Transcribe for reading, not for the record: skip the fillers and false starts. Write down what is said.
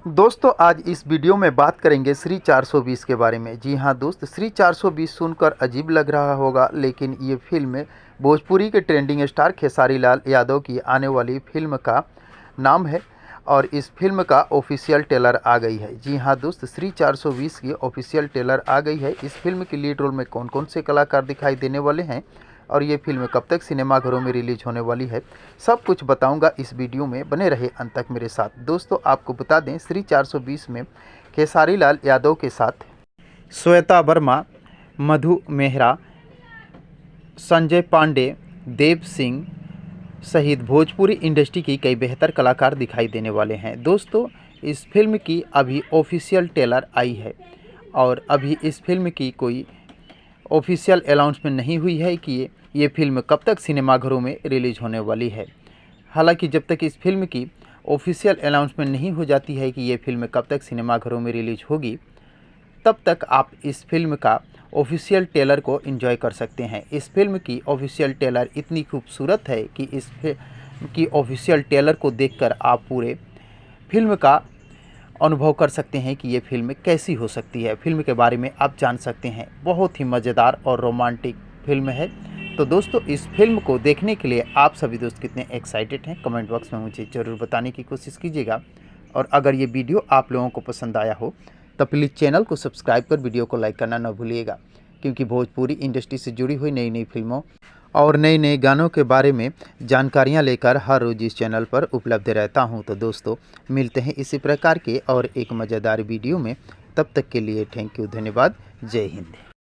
दोस्तों आज इस वीडियो में बात करेंगे श्री 420 के बारे में। जी हाँ दोस्त, श्री 420 सुनकर अजीब लग रहा होगा, लेकिन ये फिल्म भोजपुरी के ट्रेंडिंग स्टार खेसारी लाल यादव की आने वाली फिल्म का नाम है और इस फिल्म का ऑफिशियल ट्रेलर आ गई है। जी हाँ दोस्त, श्री 420 की ऑफिशियल ट्रेलर आ गई है। इस फिल्म की लीड रोल में कौन कौन से कलाकार दिखाई देने वाले हैं और ये फिल्म कब तक सिनेमाघरों में रिलीज होने वाली है, सब कुछ बताऊंगा इस वीडियो में। बने रहे अंत तक मेरे साथ। दोस्तों आपको बता दें, श्री 420 में खेसारी लाल यादव के साथ श्वेता वर्मा, मधु मेहरा, संजय पांडे, देव सिंह सहित भोजपुरी इंडस्ट्री की कई बेहतर कलाकार दिखाई देने वाले हैं। दोस्तों इस फिल्म की अभी ऑफिशियल ट्रेलर आई है और अभी इस फिल्म की कोई ऑफिशियल अनाउंसमेंट नहीं हुई है कि ये फिल्म कब तक सिनेमाघरों में रिलीज होने वाली है। हालांकि जब तक इस फिल्म की ऑफिशियल अनाउंसमेंट नहीं हो जाती है कि ये फिल्म कब तक सिनेमाघरों में रिलीज होगी, तब तक आप इस फिल्म का ऑफिशियल ट्रेलर को एंजॉय कर सकते हैं। इस फिल्म की ऑफिशियल ट्रेलर इतनी खूबसूरत है कि इस फिल्म की ऑफिशियल ट्रेलर को देखकर आप पूरे फिल्म का अनुभव कर सकते हैं कि ये फिल्म कैसी हो सकती है। फिल्म के बारे में आप जान सकते हैं। बहुत ही मज़ेदार और रोमांटिक फिल्म है। तो दोस्तों इस फिल्म को देखने के लिए आप सभी दोस्त कितने एक्साइटेड हैं, कमेंट बॉक्स में मुझे ज़रूर बताने की कोशिश कीजिएगा। और अगर ये वीडियो आप लोगों को पसंद आया हो तो प्लीज़ चैनल को सब्सक्राइब कर वीडियो को लाइक करना न भूलिएगा, क्योंकि भोजपुरी इंडस्ट्री से जुड़ी हुई नई नई फिल्मों और नए नए गानों के बारे में जानकारियां लेकर हर रोज़ इस चैनल पर उपलब्ध रहता हूं। तो दोस्तों मिलते हैं इसी प्रकार के और एक मज़ेदार वीडियो में। तब तक के लिए थैंक यू, धन्यवाद, जय हिंद।